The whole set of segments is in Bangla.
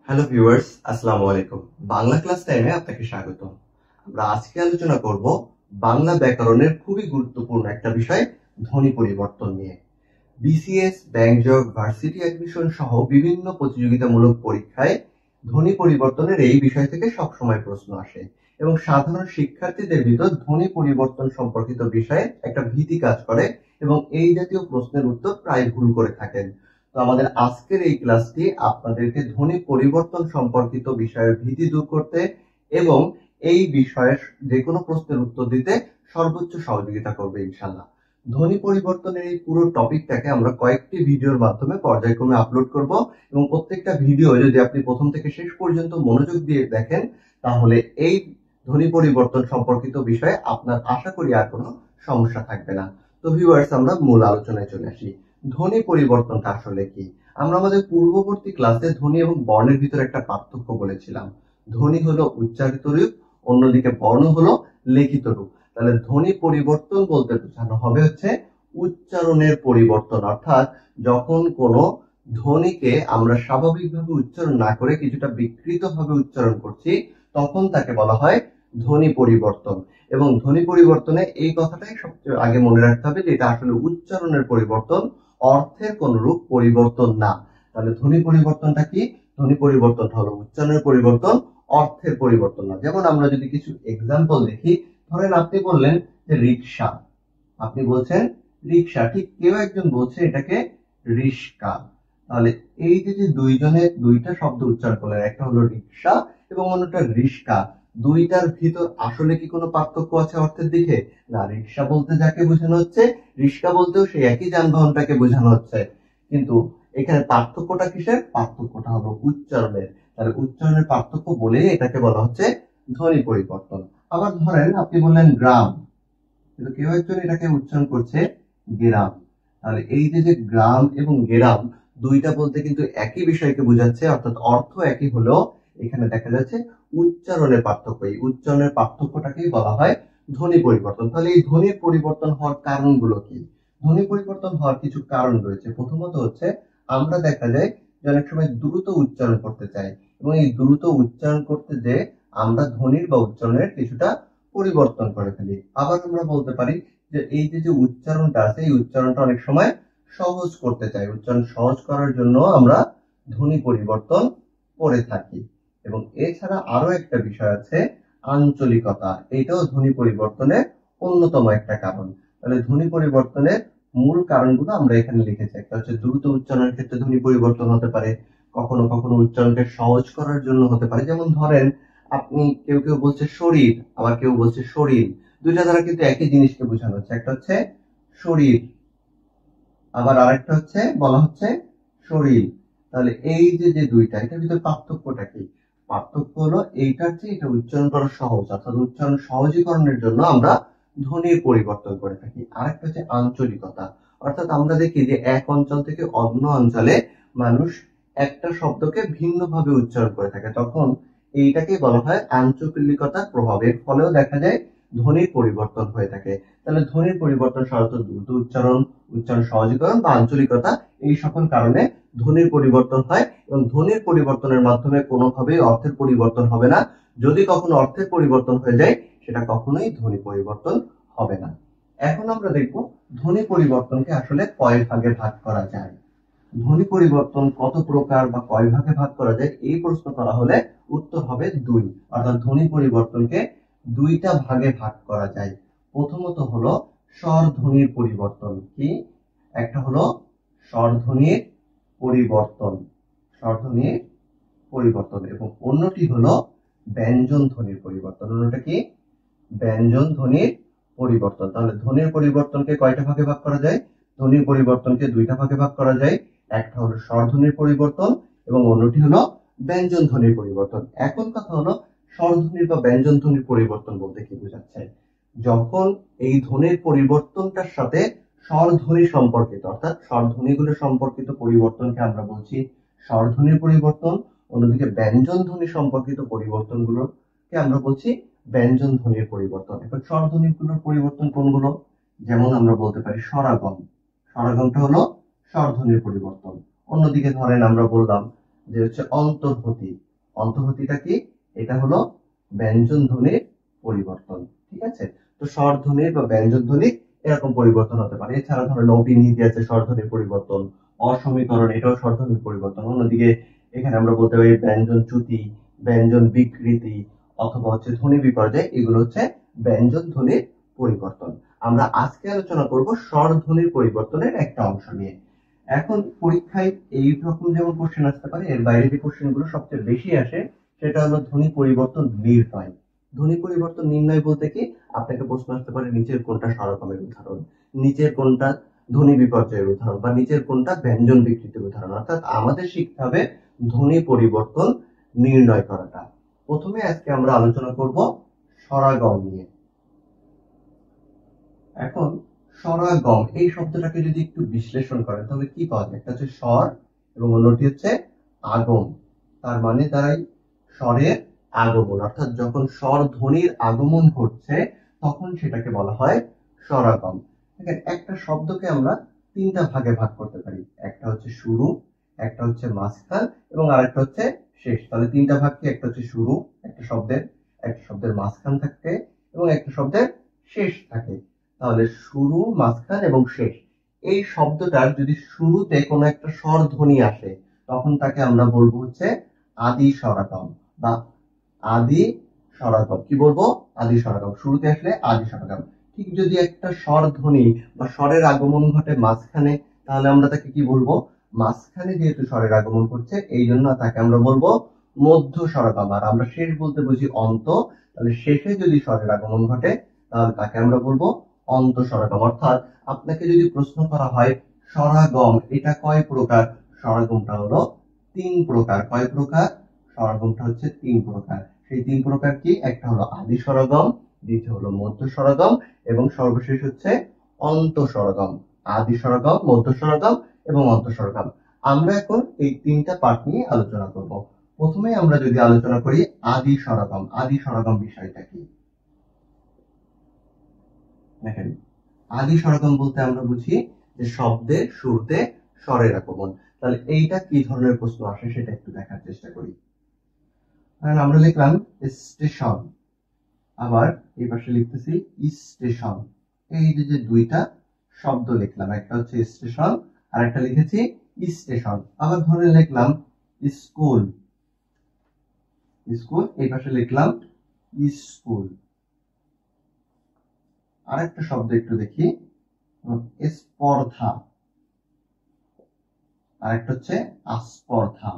হ্যালো ভিউয়ার্স, আসসালামু আলাইকুম। বাংলা ক্লাস টাইমে আপনাকে স্বাগত। আমরা আজকে আলোচনা করব বাংলা ব্যাকরণের খুবই গুরুত্বপূর্ণ একটা বিষয়, ধ্বনি পরিবর্তন নিয়ে। BCS, bank job, varsity admission সহ বিভিন্ন প্রতিযোগিতামূলক পরীক্ষায় ধ্বনি পরিবর্তনের এই বিষয় থেকে সবসময় প্রশ্ন আসে এবং সাধারণ শিক্ষার্থীদের ভিতর ধ্বনি পরিবর্তন সম্পর্কিত বিষয়ে একটা ভীতি কাজ করে এবং এই জাতীয় প্রশ্নের উত্তর প্রায় ভুল করে থাকেন। তো আমাদের আজকের এই ক্লাসটি আপনাদেরকে ধ্বনি পরিবর্তন সম্পর্কিত বিষয়ের ভীতি দূর করতে এবং এই বিষয়ের যে কোনো প্রশ্নের উত্তর দিতে সর্বোচ্চ সহযোগিতা করবে ইনশাআল্লাহ। ধ্বনি পরিবর্তনের এই পুরো টপিকটাকে আমরা কয়েকটি ভিডিওর মাধ্যমে পর্যায়ক্রমে আপলোড করব এবং প্রত্যেকটা ভিডিও যদি আপনি প্রথম থেকে শেষ পর্যন্ত মনোযোগ দিয়ে দেখেন তাহলে এই ধ্বনি পরিবর্তন সম্পর্কিত বিষয়ে আপনার আশা করি আর কোনো সমস্যা থাকবে না। তো ভিউয়ার্স, আমরা মূল আলোচনায় চলে আসি। ধ্বনি পরিবর্তনটা আসলে কি? আমরা আমাদের পূর্ববর্তী ক্লাসে ধ্বনি এবং বর্ণের ভিতরে একটা পার্থক্য বলেছিলাম। ধ্বনি হলো উচ্চারিত রূপ, অন্যদিকে বর্ণ হলো লিখিত রূপ। তাহলে ধ্বনি পরিবর্তন বলতে বোঝানো হবে হচ্ছে উচ্চারণের পরিবর্তন, অর্থাৎ যখন কোনো ধ্বনিকে আমরা স্বাভাবিকভাবে উচ্চারণ না করে কিছুটা বিকৃতভাবে উচ্চারণ করছি তখন তাকে বলা হয় ধ্বনি পরিবর্তন। এবং ধ্বনি পরিবর্তনে এই কথাটাই সবচেয়ে আগে মনে রাখতে হবে যে এটা আসলে উচ্চারণের পরিবর্তন, অর্থের কোন রূপ পরিবর্তন না। তাহলে ধ্বনি পরিবর্তনটা কি? ধ্বনি পরিবর্তন হলো উচ্চারণের পরিবর্তন, অর্থের পরিবর্তন না। যেমন আমরা যদি কিছু এক্সাম্পল দেখি, ধরেন আপনি বললেন যে রিক্সা, আপনি বলছেন রিক্সা, ঠিক কেউ একজন বলছে এটাকে রিস্কা। তাহলে এই যে দুইজনে দুইটা শব্দ উচ্চারণ করলেন, একটা হলো রিক্সা এবং অন্যটা রিস্কা, দুইটার ভিতর আসলে কি কোনো পার্থক্য আছে অর্থের দিকে? না, রিক্সা বলতে যাকে বোঝানো হচ্ছে, রিস্কা বলতেও সেই একই যানবাহনটাকে বোঝানো হচ্ছে, কিন্তু এখানে পার্থক্যটা কিসের? পার্থক্যটা হলো উচ্চারণের। তাহলে উচ্চারণের পার্থক্য বলে এটাকে বলা হচ্ছে ধ্বনি পরিবর্তন। আবার ধরেন আপনি বললেন গ্রাম, কিন্তু কেউ একজন এটাকে উচ্চারণ করছে গেরাম। তাহলে এই যে গ্রাম এবং গেরাম দুইটা বলতে কিন্তু একই বিষয়কে বোঝাচ্ছে, অর্থাৎ অর্থ একই হলেও এখানে দেখা যাচ্ছে উচ্চারণের পার্থক্য। এই উচ্চারণের পার্থক্যটাকেই বলা হয় ধ্বনি পরিবর্তন। তাহলে এই ধ্বনির পরিবর্তন হওয়ার কারণগুলো কি? ধ্বনি পরিবর্তন হওয়ার কিছু কারণ রয়েছে। প্রথমত হচ্ছে আমরা দেখা যায় যে অনেক সময় দ্রুত উচ্চারণ করতে চাই এবং এই দ্রুত উচ্চারণ করতে যে আমরা ধ্বনির বা উচ্চারণের কিছুটা পরিবর্তন করে ফেলি। আবার আমরা বলতে পারি যে এই যে উচ্চারণটা আছে এই উচ্চারণটা অনেক সময় সহজ করতে চাই, উচ্চারণ সহজ করার জন্য আমরা ধ্বনি পরিবর্তন করে থাকি। এবং এছাড়া আরো একটা বিষয় আছে, আঞ্চলিকতা। এটাও ধ্বনি পরিবর্তনের অন্যতম একটা কারণ। তাহলে ধ্বনি পরিবর্তনের মূল কারণগুলো আমরা এখানে লিখেছি। একটা হচ্ছে দ্রুত উচ্চারণের ক্ষেত্রে ধ্বনি পরিবর্তন হতে পারে, কখনো কখনো উচ্চারণকে সহজ করার জন্য হতে পারে। যেমন ধরেন আপনি, কেউ কেউ বলছে শরীর, আবার কেউ বলছে শরীর, দুইটা দ্বারা কিন্তু একই জিনিসকে বোঝানো হচ্ছে। একটা হচ্ছে শরীর, আবার আরেকটা হচ্ছে বলা হচ্ছে শরীর। তাহলে এই যে দুইটা, এটার ভিতরে পার্থক্যটা কি? পার্থক্য হলো এইটার চেয়ে এটা উচ্চারণ করা সহজ, অর্থাৎ উচ্চারণ সহজীকরণের জন্য আমরা ধ্বনির পরিবর্তন করে থাকি। আরেকটা হচ্ছে আঞ্চলিকতা, অর্থাৎ আমরা দেখি যে এক অঞ্চল থেকে অন্য অঞ্চলে মানুষ একটা শব্দকে ভিন্নভাবে উচ্চারণ করে থাকে, তখন এইটাকে বলা হয় আঞ্চলিকতার প্রভাবের ফলেও দেখা যায় ধ্বনির পরিবর্তন হয়ে থাকে। তাহলে ধ্বনির পরিবর্তন সাধারণত দ্রুত উচ্চারণ, উচ্চারণ সহজীকরণ বা আঞ্চলিকতা, এই সকল কারণে ধ্বনির পরিবর্তন হয় এবং ধ্বনির পরিবর্তনের মাধ্যমে কোনোভাবেই অর্থের পরিবর্তন হবে না। যদি কখনো অর্থের পরিবর্তন হয়ে যায় সেটা কখনোই ধ্বনি পরিবর্তন হবে না। এখন আমরা দেখব ধ্বনি পরিবর্তনকে আসলে কয় ভাগে ভাগ করা যায়। ধ্বনি পরিবর্তন কত প্রকার বা কয় ভাগে ভাগ করা যায়, এই প্রশ্ন করা হলে উত্তর হবে দুই, অর্থাৎ ধ্বনি পরিবর্তনকে দুইটা ভাগে ভাগ করা যায়। প্রথমত হলো স্বরধ্বনির পরিবর্তন। কি? একটা হলো স্বরধ্বনির পরিবর্তন, স্বরধ্বনির পরিবর্তন, এবং অন্যটি হলো ব্যঞ্জন ধ্বনির পরিবর্তন। অন্যটা কি? ব্যঞ্জন ধ্বনির পরিবর্তন। তাহলে ধ্বনির পরিবর্তনকে কয়টা ভাগে ভাগ করা যায়? ধ্বনির পরিবর্তনকে দুইটা ভাগে ভাগ করা যায়। একটা হলো স্বরধ্বনির পরিবর্তন এবং অন্যটি হলো ব্যঞ্জন ধ্বনির পরিবর্তন। এখন কথা হলো স্বরধ্বনির বা ব্যঞ্জন ধ্বনির পরিবর্তন বলতে কি বোঝাচ্ছে? যখন এই ধ্বনির পরিবর্তনটার সাথে স্বরধ্বনি সম্পর্কিত, অর্থাৎ স্বরধ্বনিগুলো সম্পর্কিত পরিবর্তনকে আমরা বলছি স্বরধ্বনির পরিবর্তন, অন্যদিকে ব্যঞ্জন ধ্বনি সম্পর্কিত পরিবর্তনগুলোকে আমরা বলছি ব্যঞ্জন ধ্বনির পরিবর্তন। এখন স্বরধ্বনিগুলোর পরিবর্তন কোনগুলো? যেমন আমরা বলতে পারি স্বরাগম, স্বরাগমটা হলো স্বরধ্বনির পরিবর্তন। অন্যদিকে ধরেন আমরা বললাম যে হচ্ছে অন্তর্হতি। অন্তর্হতিটা কি? এটা হলো ব্যঞ্জন ধ্বনির পরিবর্তন। ঠিক আছে, তো স্বর ধ্বনির বা ব্যঞ্জন ধ্বনি এরকম পরিবর্তন হতে পারে। এছাড়া ধরেন অভিনীতি আছে স্বরধ্বনির পরিবর্তন, অসমীকরণ এটাও স্বরধ্বনির পরিবর্তন। অন্যদিকে এখানে আমরা বলতে পারি ব্যঞ্জন চ্যুতি, ব্যঞ্জন বিকৃতি অথবা হচ্ছে ধ্বনি বিপর্যয়, এগুলো হচ্ছে ব্যঞ্জন ধ্বনির পরিবর্তন। আমরা আজকে আলোচনা করব স্বর ধ্বনির পরিবর্তনের একটা অংশ নিয়ে। এখন পরীক্ষায় এই রকম যেমন কোশ্চেন আসতে পারে, এর বাইরে যে কোশ্চেন গুলো সবচেয়ে বেশি আসে সেটা হলো ধ্বনি পরিবর্তন নির্ণয়। ধ্বনি পরিবর্তন নির্ণয় বলতে কি, আপনাকে প্রশ্ন আসতে পারে নিচের কোনটা স্বরকমের উদাহরণ, নিচের কোনটা ধ্বনি বিপর্যয়ের উদাহরণ, বা নিচের কোনটা ব্যঞ্জন বিকৃতির উদাহরণ। অর্থাৎ আমাদের শিখতে হবে ধ্বনি পরিবর্তন নির্ণয় করাটা। প্রথমে আজকে আমরা আলোচনা করব স্বরাগম নিয়ে। এখন স্বরাগম এই শব্দটাকে যদি একটু বিশ্লেষণ করেন তাহলে কি পাওয়া যায়? একটা হচ্ছে স্বর এবং অন্যটি হচ্ছে আগম। তার মানে দাঁড়ায় স্বরের আগমন, অর্থাৎ যখন স্বর ধ্বনির আগমন ঘটছে তখন সেটাকে বলা হয় স্বরাগম। দেখেন, একটা শব্দকে আমরা তিনটা ভাগে ভাগ করতে পারি। একটা হচ্ছে শুরু, একটা হচ্ছে মাঝখান এবং আরেকটা হচ্ছে শেষ। তাহলে তিনটা ভাগ কি? একটা হচ্ছে শুরু একটা শব্দের মাঝখান থাকে এবং একটা শব্দের শেষ থাকে। তাহলে শুরু, মাঝখান এবং শেষ, এই শব্দটার যদি শুরুতে কোনো একটা স্বর ধ্বনি আসে তখন তাকে আমরা বলবো হচ্ছে আদি স্বরাগম বা আদি স্বরাগম। কি বলবো? আদি স্বরাগম। শুরুতে আসলে আদি স্বরাগম। ঠিক যদি একটা স্বর ধ্বনি বা স্বরের আগমন ঘটে মাঝখানে, তাহলে আমরা তাকে কি বলবো? মাঝখানে যেহেতু স্বরের আগমন করছে এই জন্য তাকে আমরা বলবো মধ্য স্বরাগম। আর আমরা শেষ বলতে বুঝি অন্ত, তাহলে শেষে যদি স্বরের আগমন ঘটে তাহলে তাকে আমরা বলবো অন্ত স্বরাগম। অর্থাৎ আপনাকে যদি প্রশ্ন করা হয় স্বরাগম এটা কয় প্রকার, স্বরাগমটা হলো 3 প্রকার। কয় প্রকার? স্বরাগমটা হচ্ছে 3 প্রকার। সেই 3 প্রকার কি? একটা হলো আদি স্বরাগম, দ্বিতীয় হলো মধ্য স্বরাগম এবং সর্বশেষ হচ্ছে অন্ত স্বরাগম। আদি স্বরাগম, মধ্য স্বরাগম এবং অন্ত স্বরাগম। আমরা এখন এই 3টা পার্ট নিয়ে আলোচনা করব। প্রথমে আমরা যদি আলোচনা করি আদি স্বরাগম। আদি স্বরাগম বিষয়টা কি? দেখেন, আদি স্বরাগম বলতে আমরা বুঝি যে শব্দের শুরুতে স্বরের আগমন। তাহলে এইটা কি ধরনের প্রশ্ন আসে সেটা একটু দেখার চেষ্টা করি। আমরা লিখলাম স্টেশন, আবার এই পাশে লিখতেছি স্টেশন। এই যে দুইটা শব্দ লিখলাম, একটা হচ্ছে স্টেশন আর একটা লিখেছি স্টেশন। আবার ধরে লিখলাম স্কুল, স্কুল এই পাশে লিখলাম স্কুল। আরেকটা শব্দ একটু দেখি, স্পর্ধা, আরেকটা হচ্ছে আস্পর্ধা।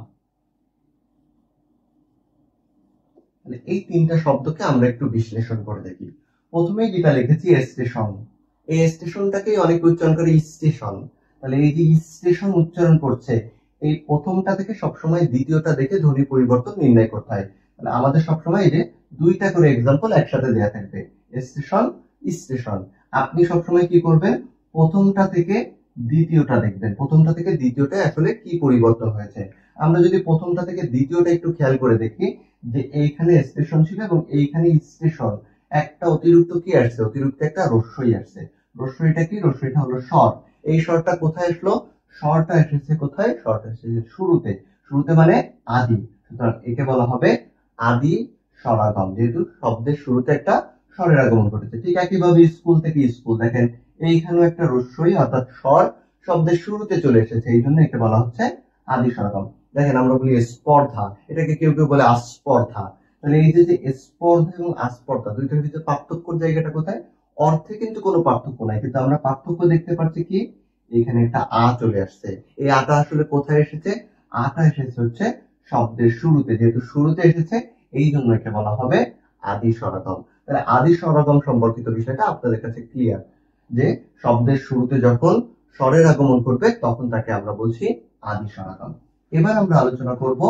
এই 3টা শব্দকে আমরা একটু বিশ্লেষণ করে দেখি। প্রথমেই যেটা লিখেছি স্টেশন, এই স্টেশনটাকেই অনেক উচ্চারণ করে স্টেশন। তাহলে এই যে স্টেশন উচ্চারণ করছে, এই প্রথমটা থেকে সবসময় দ্বিতীয়টা দেখে ধ্বনি পরিবর্তন নির্ণয় করতে হয়। তাহলে আমাদের সবসময় এই যে 2টা করে এক্সাম্পল একসাথে দেয়া থাকবে, স্টেশন স্টেশন। আপনি সবসময় কি করবেন? প্রথমটা থেকে দ্বিতীয়টা দেখবেন, প্রথমটা থেকে দ্বিতীয়টায় আসলে কি পরিবর্তন হয়েছে। আমরা যদি প্রথমটা থেকে দ্বিতীয়টা একটু খেয়াল করে দেখি, যে এইখানে স্টেশন ছিল এবং এইখানে স্টেশন, একটা অতিরিক্ত কি আসছে? অতিরিক্ত একটা রস্যই আসছে। রস্যইটা কি? রস্যইটা হলো স্বর। এই স্বরটা কোথায় আসলো? স্বরটা এসেছে কোথায়? স্বরটা এসেছে শুরুতে। শুরুতে মানে আদি, সুতরাং একে বলা হবে আদি স্বরাগম, যেহেতু শব্দের শুরুতে একটা স্বরের আগমন ঘটেছে। ঠিক একইভাবে স্কুল থেকে স্কুল, দেখেন এইখানেও একটা রস্যই অর্থাৎ স্বর শব্দের শুরুতে চলে এসেছে, এই জন্য একে বলা হচ্ছে আদি স্বরাগম। দেখেন আমরা বলি স্পর্ধা, এটাকে কেউ কেউ বলে আস্পর্ধা। তাহলে এই যে স্পর্ধা এবং আস্পর্ধা দুইটার ভিতরে পার্থক্যর জায়গাটা কোথায়? অর্থে কিন্তু কোনো পার্থক্য নাই, কিন্তু আমরা পার্থক্য দেখতে পাচ্ছি কি? এখানে একটা আ চলে আসছে। এই আটা আসলে কোথায় এসেছে? আটা এসেছে হচ্ছে শব্দের শুরুতে, যেহেতু শুরুতে এসেছে এই জন্য একে বলা হবে আদি স্বরাগম। তাহলে আদি স্বরাগম সম্পর্কিত বিষয়টা আপনাদের কাছে ক্লিয়ার, যে শব্দের শুরুতে যখন স্বরের আগমন করবে তখন তাকে আমরা বলছি আদি স্বরাগম। এবার আমরা আলোচনা করব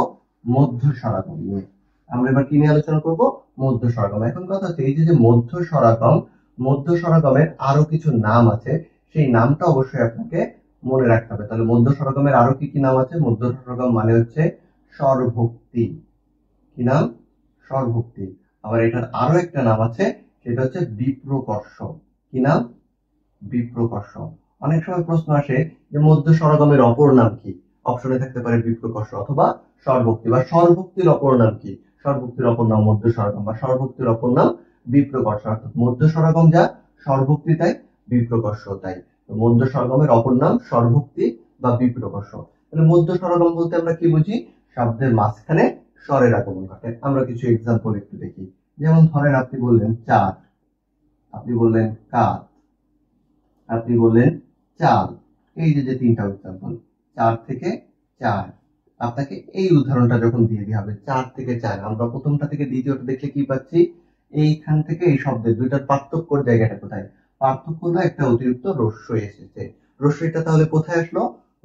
মধ্য স্বরাগম নিয়ে। আমরা এবার কি নিয়ে আলোচনা করব? মধ্য স্বরাগম। এখন কথা হচ্ছে এই যে মধ্য স্বরাগম, মধ্য স্বরাগমের আরো কিছু নাম আছে, সেই নামটা অবশ্যই আপনাকে মনে রাখতে হবে। তাহলে মধ্য স্বরাগমের আরো কি কি নাম আছে? মধ্য স্বরাগম মানে হচ্ছে স্বরভক্তি। কি নাম? স্বরভক্তি। আবার এটার আরো একটা নাম আছে, সেটা হচ্ছে বিপ্রকর্ষ। কি নাম? বিপ্রকর্ষ। অনেক সময় প্রশ্ন আসে যে মধ্য স্বরাগমের অপর নাম কি? অপশনে থাকতে পারে বিপ্রকর্ষ অথবা স্বরভক্তি, বা স্বরভক্তির অপর নাম কি? স্বরভক্তির অপর নাম মধ্য স্বরাগম, বা স্বরভক্তির অপর নাম বিপ্রকর্ষ। অর্থাৎ মধ্য স্বরাগম যা, স্বরভক্তি তাই, বিপ্রকর্ষ তাই। মধ্য স্বরগমের অপর নাম স্বরভক্তি বা বিপ্রকর্ষ। তাহলে মধ্য স্বরগম বলতে আমরা কি বুঝি? শব্দের মাঝখানে স্বরের আগমন ঘটে। আমরা কিছু এক্সাম্পল একটু দেখি। যেমন ধরেন আপনি বললেন চার, আপনি বললেন কাত, আপনি বললেন চাল। এই যে তিনটা এক্সাম্পল, 4 থেকে 4, আপনাকে এই উদাহরণটা যখন দিয়ে দেওয়া হবে 4 থেকে 4, আমরা প্রথমটা থেকে দ্বিতীয়টা দেখলে কি পাচ্ছি? এইখান থেকে এই শব্দের দুইটার পার্থক্যর জায়গাটা কোথায়? পার্থক্য হলো একটা অতিরিক্ত রস্যই এসেছে। রস্যইটা তাহলে কোথায় আসলো?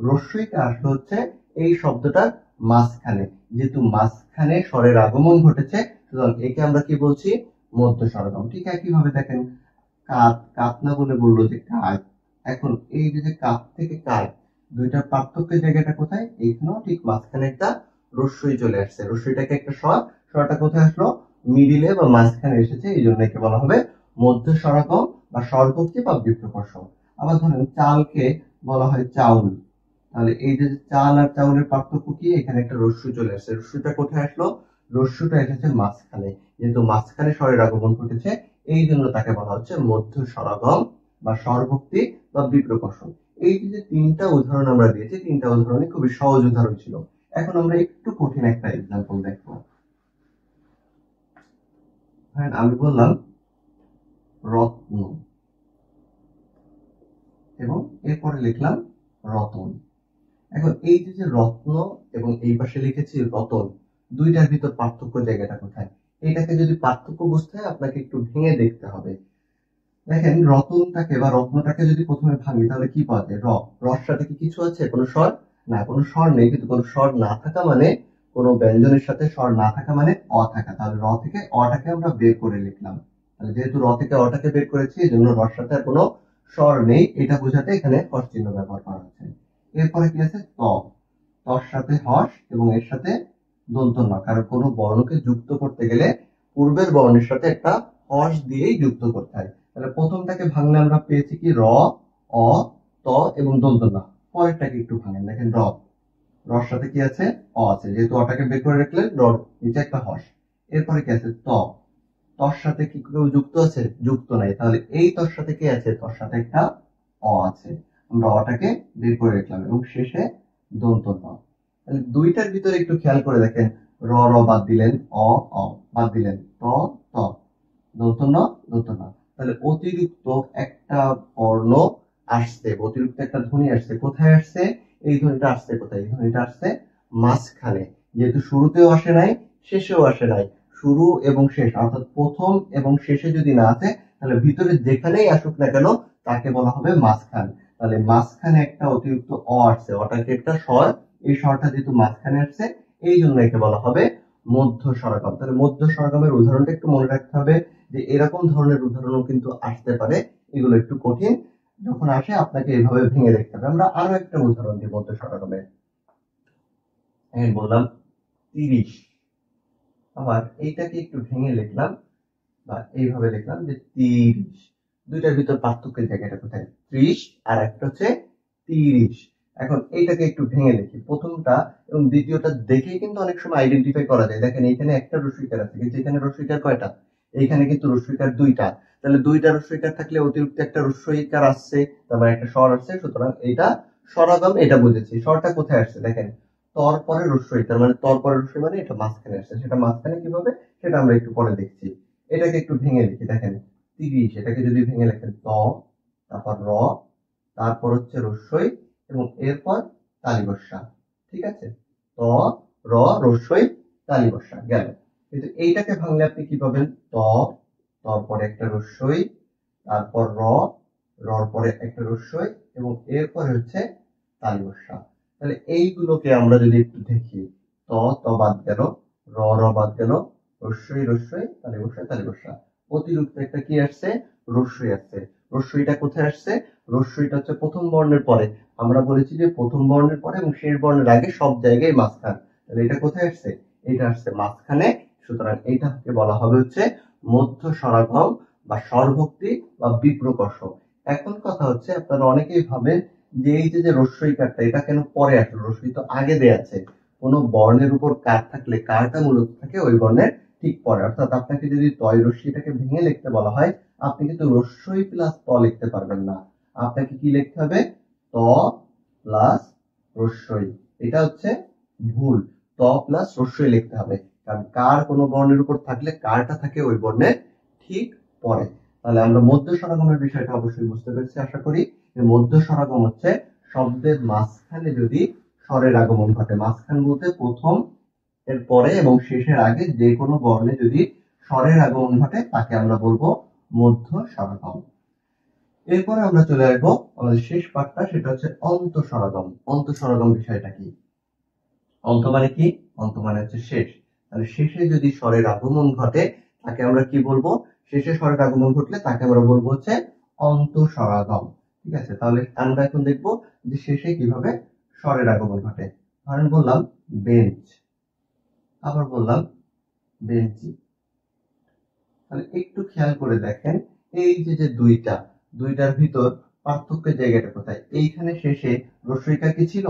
রস্যইটা আসলো হচ্ছে এই শব্দটার মাঝখানে। যেহেতু মাঝখানে স্বরের আগমন ঘটেছে, সুতরাং একে আমরা কি বলছি? মধ্য স্বরগম। ঠিক একইভাবে দেখেন কাত, কাত না বলে বললো যে কাক। এখন এই যে কাত থেকে কাক, দুইটার পার্থক্যের জায়গাটা কোথায়? এইখানেও ঠিক মাঝখানে একটা রস্যই চলে আসছে। রস্যইটাকে একটা স্বর, স্বরটা কোথায় আসলো? মিডিলে বা মাঝখানে এসেছে, এই জন্য একে বলা হবে মধ্য স্বরগম বা স্বরভক্তি বা বিপ্রকর্ষ। আবার ধরেন চালকে বলা হয় চাউল। তাহলে এই যে চাল আর চাউলের পার্থক্য কি? এখানে একটা রস্যই চলে আসছে। রস্যইটা কোথায় আসলো? রস্যটা এসেছে মাঝখানে। যেহেতু মাঝখানে স্বরের আগমন ঘটেছে, এই জন্য তাকে বলা হচ্ছে মধ্য স্বরগম বা স্বরভক্তি বা বিপ্রকর্ষ। এই যে তিনটা উদাহরণ আমরা দিয়েছি, তিনটা উদাহরণই খুবই সহজ উদাহরণ ছিল। এখন আমরা একটু কঠিন একটা এক্সাম্পল দেখবো। আমি বললাম রত্ন এবং এরপরে লিখলাম রতন। এখন এই যে রত্ন এবং এই পাশে লিখেছি রতন, দুইটার ভিতর পার্থক্য জায়গাটা কোথায়? এটাকে যদি পার্থক্য বুঝতে হয় আপনাকে একটু ভেঙে দেখতে হবে। দেখেন রতনটাকে বা রত্নটাকে যদি প্রথমে ভাঙি তাহলে কি পাওয়া যায়? রর সাথে কি কিছু আছে? কোনো স্বর? না, কোনো স্বর নেই। কিন্তু কোনো স্বর না থাকা মানে, কোনো ব্যঞ্জনের সাথে স্বর না থাকা মানে অ থাকা। তাহলে র থেকে অটাকে আমরা বের করে লিখলাম। তাহলে যেহেতু র থেকে অটাকে বের করেছি, এই জন্য রর সাথে আর কোনো স্বর নেই, এটা বোঝাতে এখানে হস চিহ্ন ব্যবহার করা হচ্ছে। এরপরে কি আছে? তর সাথে হস এবং এর সাথে দন্ত ন। কারণ কোনো বর্ণকে যুক্ত করতে গেলে পূর্বের বর্ণের সাথে একটা হস দিয়েই যুক্ত করতে হয়। তাহলে প্রথমটাকে ভাঙলে আমরা পেয়েছি কি? র, অ, ত এবং দন্ত ন। পরেরটাকে একটু ভাঙেন, দেখেন রর সাথে কি আছে? অ আছে। যেহেতু অটাকে বের করে রাখলেন, রর নিচে একটা হস। এরপরে কি আছে? তর সাথে কি কেউ যুক্ত আছে? যুক্ত নাই। তাহলে এই তর সাথে কি আছে? তর সাথে একটা অ আছে। আমরা অটাকে বের করে রাখলাম এবং শেষে দন্ত ন। তাহলে দুইটার ভিতরে একটু খেয়াল করে দেখেন, র বাদ দিলেন, অ বাদ দিলেন, ত দন্ত ন। তাহলে অতিরিক্ত একটা বর্ণ আসছে, অতিরিক্ত একটা ধ্বনি আসছে। কোথায় আসছে? এই ধ্বনিটা আসছে কোথায়? এই ধ্বনিটা আসছে মাঝখানে। যেহেতু শুরুতেও আসে নাই, শেষেও আসে নাই, শুরু এবং শেষ অর্থাৎ প্রথম এবং শেষে যদি না আসে, তাহলে ভিতরে যেখানেই আসুক না কেন তাকে বলা হবে মাঝখান। তাহলে মাঝখানে একটা অতিরিক্ত অ আসছে, অটাকে একটা স্বর, এই স্বরটা যেহেতু মাঝখানে আসছে, এই জন্য একে বলা হবে মধ্য স্বরগম। তাহলে মধ্য স্বরগমের উদাহরণটা একটু মনে রাখতে হবে যে এরকম ধরনের উদাহরণও কিন্তু আসতে পারে। এগুলো একটু কঠিন, যখন আসে আপনাকে এইভাবে ভেঙে দেখতে হবে। আমরা আরো একটা উদাহরণ দিই মধ্য স্বরগমের। বললাম 30, আবার এইটাকে একটু ভেঙে লিখলাম বা এইভাবে লিখলাম যে 30। দুইটার ভিতর পার্থক্যের জায়গাটা কোথায়? 30 আর একটা হচ্ছে 30। এখন এইটাকে একটু ভেঙে লিখি। প্রথমটা এবং দ্বিতীয়টা দেখেই কিন্তু অনেক সময় আইডেন্টিফাই করা যায়। দেখেন এখানে একটা রস্যইকার আছে, কিন্তু এখানে রস্যইকার কয়টা? এইখানে কিন্তু রস্যইকার দুইটা। তাহলে দুইটা রস্যইকার থাকলে অতিরিক্ত একটা রস্যইকার আসছে, তারপর একটা স্বর আসছে, সুতরাং এটা স্বরাগম, এটা বুঝেছি। স্বরটা কোথায় আসছে? দেখেন তর পরে রস্যই, তার মানে তর পরে রস্যই মানে এটা মাঝখানে আসছে। সেটা মাঝখানে কিভাবে সেটা আমরা একটু পরে দেখছি। এটাকে একটু ভেঙে লিখি। দেখেন 30, এটাকে যদি ভেঙে লেখেন তারপর র, তারপর হচ্ছে রস্যই এবং এরপর তালিবস্যা। ঠিক আছে? ত, র, রস্যই, তালিবস্যা গেল। কিন্তু এইটাকে ভাঙলে আপনি কি পাবেন? তারপরে একটা রস্যই, তারপর রর পরে একটা রস্যই এবং এরপরে হচ্ছে তালিবস্যা। তাহলে এইগুলোকে আমরা যদি একটু দেখি, ত বাদ গেল, র বাদ গেল, রস্যই, তালিবস্যা। অতিরিক্ত একটা কি আসছে? রস্যই আসছে। রস্যইটা কোথায় আসছে? রস্যইটা হচ্ছে প্রথম বর্ণের পরে। আমরা বলেছি যে প্রথম বর্ণের পরে এবং শেষ বর্ণের আগে সব জায়গায় মাঝখান। তাহলে এটা কোথায় আসছে? এটা আসছে মাঝখানে। সুতরাং এইটাকে বলা হবে হচ্ছে মধ্য স্বরাগম বা স্বরভক্তি বা বিপ্রকর্ষ। এখন কথা হচ্ছে, আপনারা অনেকেই ভাবেন যে এই যে রস্যই কারটা এটা কেন পরে আসলো, রস্যই তো আগে দেয়া আছে। কোনো বর্ণের উপর কার থাকলে কারটা মূলত থাকে ওই বর্ণের ঠিক পরে। অর্থাৎ আপনাকে যদি তয় রস্যইটাকে ভেঙে লিখতে বলা হয়, আপনি কিন্তু রস্যই প্লাস ত লিখতে পারবেন না। আপনাকে কি লিখতে হবে? ত প্লাস রস্যই। এটা হচ্ছে ভুল। ত প্লাস রস্যই লিখতে হবে, কারণ কার কোনো বর্ণের উপর থাকলে কারটা থাকে ওই বর্ণের ঠিক পরে। তাহলে আমরা মধ্য স্বরাগমের বিষয়টা অবশ্যই বুঝতে পেরেছি আশা করি। মধ্য স্বরাগম হচ্ছে শব্দের মাঝখানে যদি স্বরের আগমন ঘটে, মাঝখান বলতে প্রথম এর পরে এবং শেষের আগে যে কোনো বর্ণে যদি স্বরের আগমন ঘটে তাকে আমরা বলবো মধ্য স্বরাগম। এরপরে আমরা চলে আসবো আমাদের শেষ পাঠটা, সেটা হচ্ছে অন্ত স্বরাগম। অন্ত স্বরাগম বিষয়টা কি? অন্ত মানে কি? অন্ত মানে হচ্ছে শেষ। তাহলে শেষে যদি স্বরের আগমন ঘটে তাকে আমরা কি বলবো? শেষে স্বরের আগমন ঘটলে তাকে আমরা বলবো হচ্ছে অন্ত স্বরাগম। ঠিক আছে, তাহলে আমরা এখন দেখবো যে শেষে কিভাবে স্বরের আগমন ঘটে। ধরেন বললাম বেঞ্চ, আবার বললাম বেঞ্চি। তাহলে একটু খেয়াল করে দেখেন, এই যে দুইটার ভিতর পার্থক্যের জায়গাটা কোথায়? এইখানে শেষে রস্যইকার কি ছিল?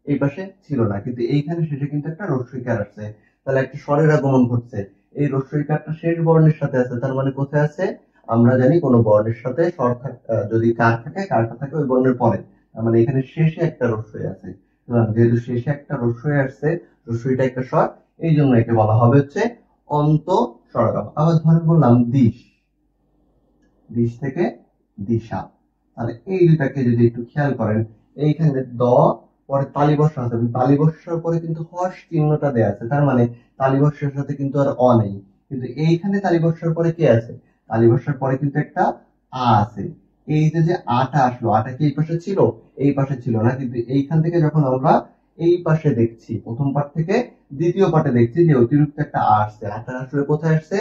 এই পাশে ছিল না, কিন্তু এইখানে শেষে কিন্তু একটা রস্যইকার আসছে। তাহলে একটা স্বরের আগমন ঘটছে। এই রস্যইকারটা শেষ বর্ণের সাথে আছে, তার মানে কোথায় আছে? আমরা জানি কোন বর্ণের সাথে স্বর যদি কার থাকে, কারটা থাকে ওই বর্ণের পরে। তার মানে এখানে শেষে একটা রস্যই আছে। যেহেতু শেষে একটা রস্যই আসছে, রস্যইটা একটা স্বর, এই জন্য একে বলা হবে হচ্ছে অন্ত স্বরাগম। আবার ধরেন বললাম দিশ, দিশ থেকে দিশা। তাহলে এই দুটাকে যদি একটু খেয়াল করেন, এইখানে দ পরে তালিবর্ষ আছে, তালিবর্ষের পরে কিন্তু হর্ষ চিহ্নটা দেয়া আছে, তার মানে তালিবর্ষের সাথে কিন্তু আর অ নেই। কিন্তু এইখানে তালিবর্ষের পরে কি আছে? তালিবর্ষের পরে কিন্তু একটা আ আছে। এই যে আটা আসলো, আটা কি এই পাশে ছিল? এই পাশে ছিল না, কিন্তু এইখান থেকে যখন আমরা এই পাশে দেখছি, প্রথম পাঠ থেকে দ্বিতীয় পাঠে দেখছি যে অতিরিক্ত একটা আ আসছে। আটা আসলে কোথায় আসছে?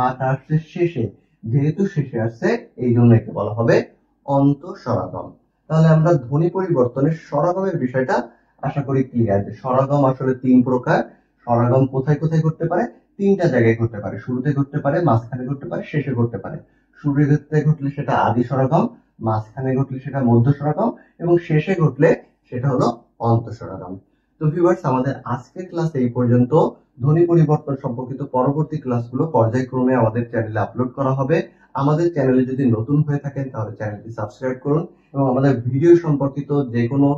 আটা আসছে শেষে। যেহেতু শেষে আসছে এই জন্য একে বলা হবে অন্ত স্বরাগম। তাহলে আমরা ধ্বনি পরিবর্তনের স্বরাগমের বিষয়টা আশা করি ক্লিয়ার, যে স্বরাগম আসলে তিন প্রকার। স্বরাগম কোথায় কোথায় করতে পারে? তিনটা জায়গায় করতে পারে। শুরুতে করতে পারে, মাঝখানে করতে পারে, শেষে করতে পারে। শুরুতে ঘটলে সেটা আদি স্বরাগম, মাঝখানে ঘটলে সেটা মধ্য স্বরাগম, এবং শেষে ঘটলে সেটা হলো অন্ত স্বরাগম। তো ভিউয়ার্স, আমাদের আজকের ক্লাস এই পর্যন্ত। ধ্বনি পরিবর্তন সম্পর্কিত পরবর্তী ক্লাসগুলো পর্যায়ক্রমে আমাদের চ্যানেলে আপলোড করা হবে। আমাদের চ্যানেলে যদি নতুন হয়ে থাকেন তাহলে চ্যানেলটি সাবস্ক্রাইব করুন, এবং আমাদের ভিডিও সম্পর্কিত যে কোনো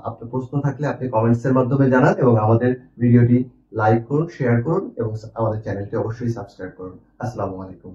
আপনার প্রশ্ন থাকলে আপনি কমেন্টস এর মাধ্যমে জানান, এবং আমাদের ভিডিওটি লাইক করুন, শেয়ার করুন, এবং আমাদের চ্যানেলটি অবশ্যই সাবস্ক্রাইব করুন। আসসালামু আলাইকুম।